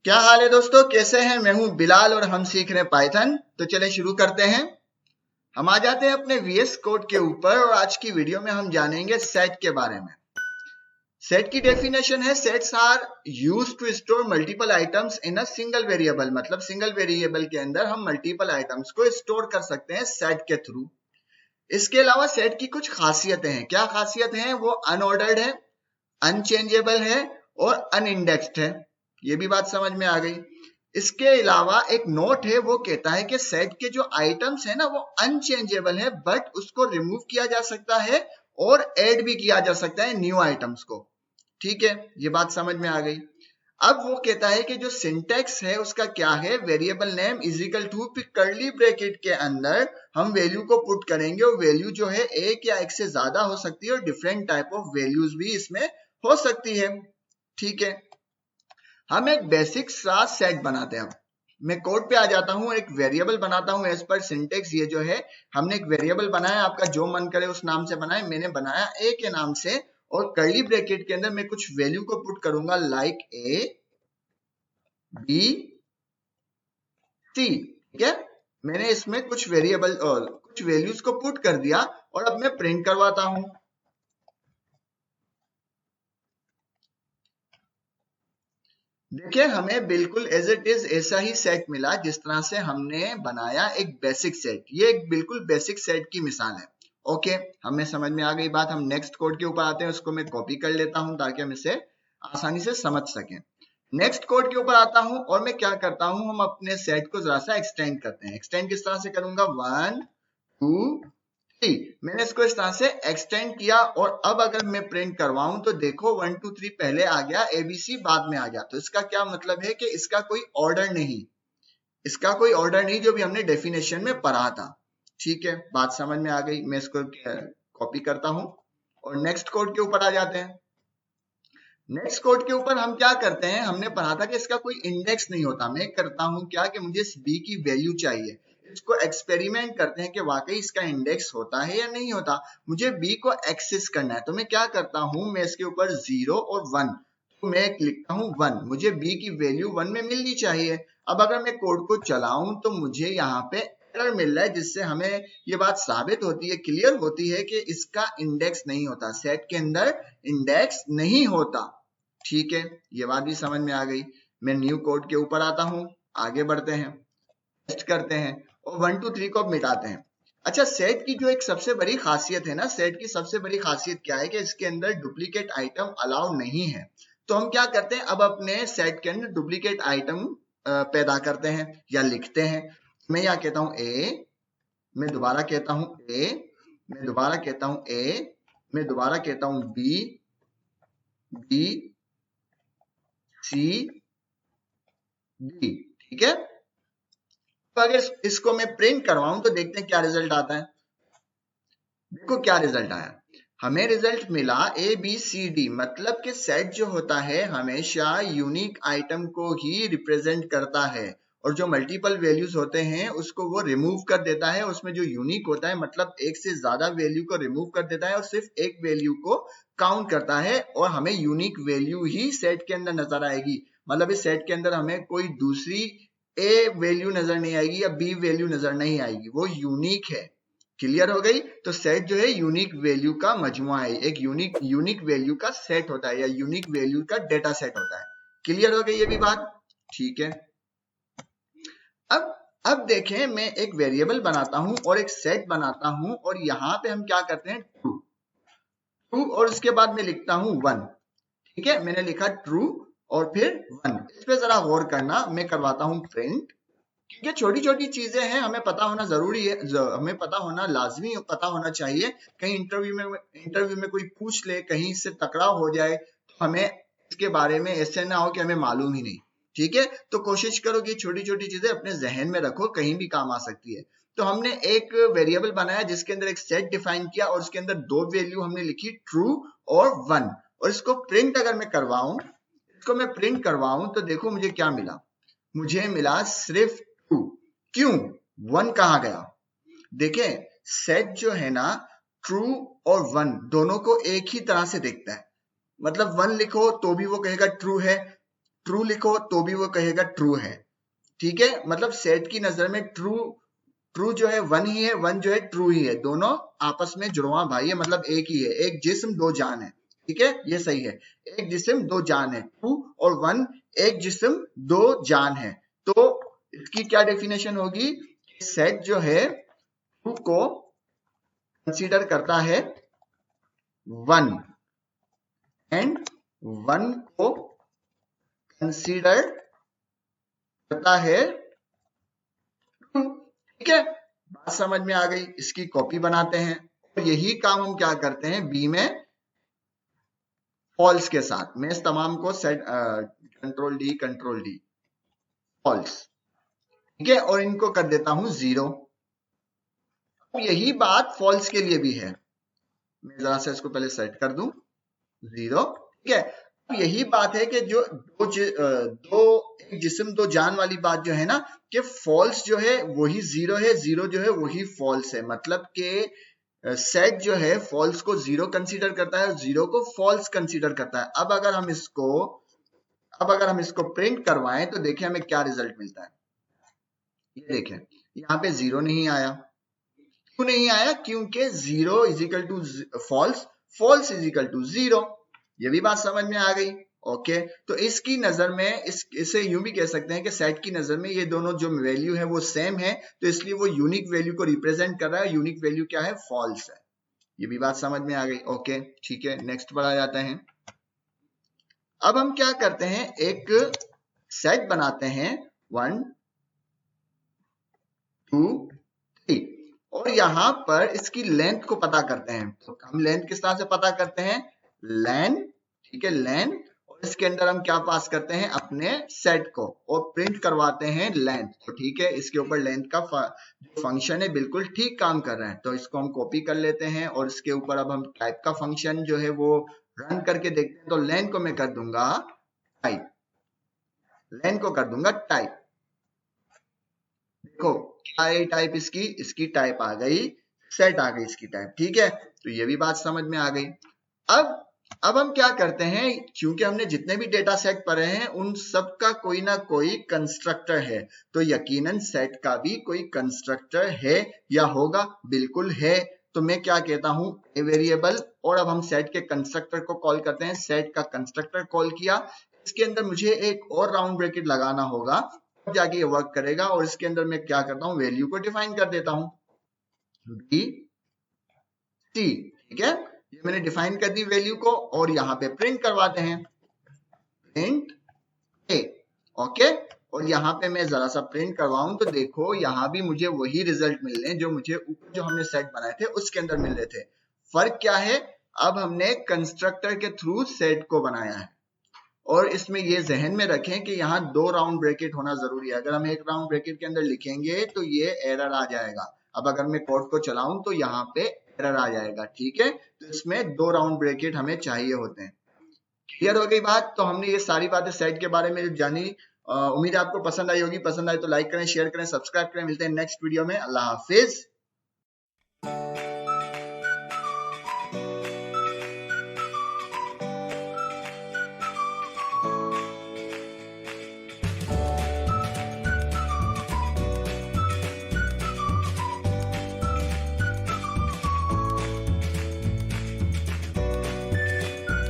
क्या हाल है दोस्तों, कैसे हैं? मैं हूं बिलाल और हम सीख रहे हैं पाइथन। तो चले शुरू करते हैं। हम आ जाते हैं अपने वीएस कोड के ऊपर और आज की वीडियो में हम जानेंगे सेट के बारे में। सेट की डेफिनेशन है, sets are used to store multiple items in a single variable. मतलब सिंगल वेरिएबल के अंदर हम मल्टीपल आइटम्स को स्टोर कर सकते हैं सेट के थ्रू। इसके अलावा सेट की कुछ खासियतें हैं। क्या खासियत हैं? वो अनऑर्डर्ड है, अनचेंजेबल है और अनइंडेक्स्ड है। ये भी बात समझ में आ गई। इसके अलावा एक नोट है, वो कहता है कि सेट के जो आइटम्स है ना वो अनचेंजेबल है, बट उसको रिमूव किया जा सकता है और ऐड भी किया जा सकता है न्यू आइटम्स को। ठीक है, ये बात समझ में आ गई। अब वो कहता है कि जो सिंटेक्स है उसका क्या है, variable name is equal to, फिर कर्ली ब्रैकेट के अंदर हम वैल्यू को पुट करेंगे और वैल्यू जो है एक या एक से ज्यादा हो सकती है और डिफरेंट टाइप ऑफ वैल्यूज भी इसमें हो सकती है। ठीक है, हम एक बेसिक सा सेट बनाते हैं। मैं कोड पे आ जाता हूं, एक वेरिएबल बनाता हूं एज पर सिंटेक्स। ये जो है हमने एक वेरिएबल बनाया, आपका जो मन करे उस नाम से बनाए। मैंने बनाया ए के नाम से और कर्ली ब्रैकेट के अंदर मैं कुछ वैल्यू को पुट करूंगा, लाइक ए बी सी। ठीक है, मैंने इसमें कुछ वेरिएबल और कुछ वैल्यूज को पुट कर दिया और अब मैं प्रिंट करवाता हूं। देखिए, हमें बिल्कुल एज इट इज ऐसा ही सेट मिला जिस तरह से हमने बनाया एक बेसिक सेट। ये एक बिल्कुल बेसिक सेट की मिसाल है। ओके, हमें समझ में आ गई बात। हम नेक्स्ट कोड के ऊपर आते हैं, उसको मैं कॉपी कर लेता हूं ताकि हम इसे आसानी से समझ सकें। नेक्स्ट कोड के ऊपर आता हूं और मैं क्या करता हूं, हम अपने सेट को जरा सा एक्सटेंड करते हैं। एक्सटेंड किस तरह से करूंगा, 1 2 3। मैंने इसको इस तरह से एक्सटेंड किया और अब अगर मैं प्रिंट करवाऊं तो देखो 1 2 3 पहले आ गया, एबीसी बाद में आ गया। तो इसका क्या मतलब है कि इसका कोई ऑर्डर नहीं, इसका कोई ऑर्डर नहीं जो भी हमने डेफिनेशन में पढ़ा था। ठीक है, बात समझ में आ गई। मैं इसको कॉपी करता हूं और नेक्स्ट कोड के ऊपर आ जाते हैं। नेक्स्ट कोड के ऊपर हम क्या करते हैं, हमने पढ़ा था कि इसका कोई इंडेक्स नहीं होता। मैं करता हूं क्या कि मुझे इस बी की वैल्यू चाहिए। इसको एक्सपेरिमेंट करते हैं कि वाकई इसका इंडेक्स होता है या नहीं होता। मुझे बी को एक्सेस करना है, तो मैं क्या करता हूं, मैं इसके ऊपर 0 और 1, तो मैं लिखता हूं 1। मुझे बी की वैल्यू 1 में मिलनी चाहिए। अब अगर मैं कोड को चलाऊं तो मुझे यहाँ पे एरर मिल रहा है, जिससे हमें ये बात साबित होती है, क्लियर होती है कि इसका इंडेक्स नहीं होता, सेट के अंदर इंडेक्स नहीं होता। ठीक है, ये बात भी समझ में आ गई। मैं न्यू कोड के ऊपर आता हूं, आगे बढ़ते हैं, टेस्ट करते हैं और 1 2 3 को अब मिटाते हैं। अच्छा, सेट की जो एक सबसे बड़ी खासियत है ना, सेट की सबसे बड़ी खासियत क्या है कि इसके अंदर डुप्लीकेट आइटम अलाउ नहीं है। तो हम क्या करते हैं, अब अपने सेट के अंदर डुप्लीकेट आइटम पैदा करते हैं या लिखते हैं। मैं यहाँ कहता हूं ए, मैं दोबारा कहता हूं ए, मैं दोबारा कहता हूं ए, मैं दोबारा कहता हूं बी बी सी डी। ठीक है, तो अगर इसको मैं प्रिंट करवाऊं तो देखते हैं क्या रिजल्ट आता है। देखो क्या रिजल्ट आया, हमें रिजल्ट मिला ए बी सी डी। मतलब कि सेट जो होता है हमेशा यूनिक आइटम को ही रिप्रेजेंट करता है और जो मल्टीपल वैल्यूज होते हैं उसको वो रिमूव कर देता है। उसमें जो यूनिक होता है मतलब एक से ज्यादा वैल्यू को रिमूव कर देता है और सिर्फ एक वैल्यू को काउंट करता है और हमें यूनिक वैल्यू ही सेट के अंदर नजर आएगी। मतलब इस सेट के अंदर हमें कोई दूसरी ए वैल्यू नजर नहीं आएगी या बी वैल्यू नजर नहीं आएगी, वो यूनिक है। क्लियर हो गई? तो सेट जो है यूनिक वैल्यू का मजमुआ है, एक यूनिक वैल्यू का सेट होता है या यूनिक वैल्यू का डेटा सेट होता है। क्लियर हो गई ये भी बात? ठीक है, अब देखें, मैं एक वेरिएबल बनाता हूं और एक सेट बनाता हूं और यहां पे हम क्या करते हैं, ट्रू ट्रू और उसके बाद मैं लिखता हूं 1। ठीक है, मैंने लिखा ट्रू और फिर 1। इस पे जरा गौर करना, मैं करवाता हूं प्रिंट। क्योंकि छोटी छोटी चीजें हैं, हमें पता होना जरूरी है, हमें पता होना लाजमी पता होना चाहिए। कहीं इंटरव्यू में कोई पूछ ले, कहीं से टकराव हो जाए तो हमें इसके बारे में ऐसे ना हो कि हमें मालूम ही नहीं। ठीक है, तो कोशिश करो कि छोटी छोटी चीजें अपने जहन में रखो, कहीं भी काम आ सकती है। तो हमने एक वेरिएबल बनाया जिसके अंदर एक सेट डिफाइन किया और उसके अंदर दो वैल्यू हमने लिखी, ट्रू और 1। और इसको प्रिंट अगर मैं करवाऊं, इसको मैं प्रिंट करवाऊं तो देखो मुझे क्या मिला, मुझे मिला सिर्फ 2। क्यों 1 कहाँ गया? देखें, सेट जो है ना, ट्रू और 1 दोनों को एक ही तरह से देखता है। मतलब 1 लिखो तो भी वो कहेगा ट्रू है, ट्रू लिखो तो भी वो कहेगा ट्रू है, ठीक है। मतलब सेट की नजर में ट्रू जो है वन ही है, वन जो है ट्रू ही है, दोनों आपस में जुड़वा भाई है, मतलब एक ही है, एक जिस्म दो जान है, ठीक है, ये सही है। एक जिस्म दो जान है, ट्रू और वन एक जिस्म दो जान है। तो इसकी क्या डेफिनेशन होगी, सेट जो है ट्रू को कंसीडर करता है वन एंड वन को कंसीडर करता है, ठीक है। बात समझ में आ गई। इसकी कॉपी बनाते हैं और यही काम हम क्या करते हैं बी में फॉल्स के साथ। मैं इस तमाम को सेट कंट्रोल डी फॉल्स, ठीक है, और इनको कर देता हूं 0। अब यही बात फॉल्स के लिए भी है, मैं जरा से इसको पहले सेट कर दूं 0, ठीक है। अब यही बात है कि जो दो एक जिस्म दो जान वाली बात जो है ना, कि फॉल्स जो है वही 0 है, 0 जो है वही फॉल्स है। मतलब कि सेट जो है फॉल्स को 0 कंसीडर करता है और 0 को फॉल्स कंसीडर करता है। अब अगर हम इसको प्रिंट करवाएं तो देखिए हमें क्या रिजल्ट मिलता है। ये देखें यहाँ पे 0 नहीं आया, क्यों नहीं आया, क्योंकि 0 is equal to false, false is equal to 0। ये भी बात समझ में आ गई, ओके। तो इसकी नजर में इसे यूं भी कह सकते हैं कि सेट की नजर में ये दोनों जो वैल्यू है वो सेम है, तो इसलिए वो यूनिक वैल्यू को रिप्रेजेंट कर रहा है। यूनिक वैल्यू क्या है, फॉल्स है। ये भी बात समझ में आ गई, ओके, ठीक है। नेक्स्ट बढ़ा जाता है। अब हम क्या करते हैं, एक सेट बनाते हैं 1 2 3 और यहां पर इसकी लेंथ को पता करते हैं। तो हम लेंथ किस तरह से पता करते हैं, लेन, ठीक है, लेन, और इसके अंदर हम क्या पास करते हैं, अपने सेट को, और प्रिंट करवाते हैं लेंथ। तो ठीक है, इसके ऊपर लेंथ का जो फंक्शन है बिल्कुल ठीक काम कर रहा है, तो इसको हम कॉपी कर लेते हैं और इसके ऊपर अब हम टाइप का फंक्शन जो है वो रन करके देखते हैं। तो लेन को मैं कर दूंगा टाइप, लेन को कर दूंगा टाइप। देखो क्या है टाइप, इसकी टाइप आ गई, सेट आ गई इसकी टाइप, ठीक है। तो ये भी बात समझ में आ गई। अब हम क्या करते हैं, क्योंकि हमने जितने भी डेटा सेट पढ़े हैं उन सब का कोई ना कोई कंस्ट्रक्टर है, तो यकीनन सेट का भी कोई कंस्ट्रक्टर है या होगा, बिल्कुल है। तो मैं क्या कहता हूं, ए वेरिएबल, और अब हम सेट के कंस्ट्रक्टर को कॉल करते हैं। सेट का कंस्ट्रक्टर कॉल किया, इसके अंदर मुझे एक और राउंड ब्रैकेट लगाना होगा, तब जाके ये वर्क करेगा। और इसके अंदर मैं क्या करता हूं, वैल्यू को डिफाइन कर देता हूं बी टी, ठीक है। ये मैंने डिफाइन कर दी वैल्यू को, और यहाँ पे प्रिंट करवाते हैं प्रिंट ए, ओके। और यहाँ पे मैं जरा सा प्रिंट करवाऊं तो देखो यहाँ भी मुझे वही रिजल्ट मिल रहे हैं जो मुझे ऊपर जो हमने सेट बनाए थे उसके अंदर मिल रहे थे। फर्क क्या है, अब हमने कंस्ट्रक्टर के थ्रू सेट को बनाया है। और इसमें ये जहन में रखें कि यहाँ 2 राउंड ब्रैकेट होना जरूरी है। अगर हम एक राउंड ब्रैकेट के अंदर लिखेंगे तो ये एरर आ जाएगा। अब अगर मैं कोड को चलाऊं तो यहाँ पे एरर आ जाएगा, ठीक है। तो इसमें 2 राउंड ब्रैकेट हमें चाहिए होते हैं। क्लियर हो गई बात। तो हमने ये सारी बातें सेट के बारे में जानी। उम्मीद है आपको पसंद आई होगी। पसंद आई तो लाइक करें, शेयर करें, सब्सक्राइब करें। मिलते हैं नेक्स्ट वीडियो में। अल्लाह हाफिज।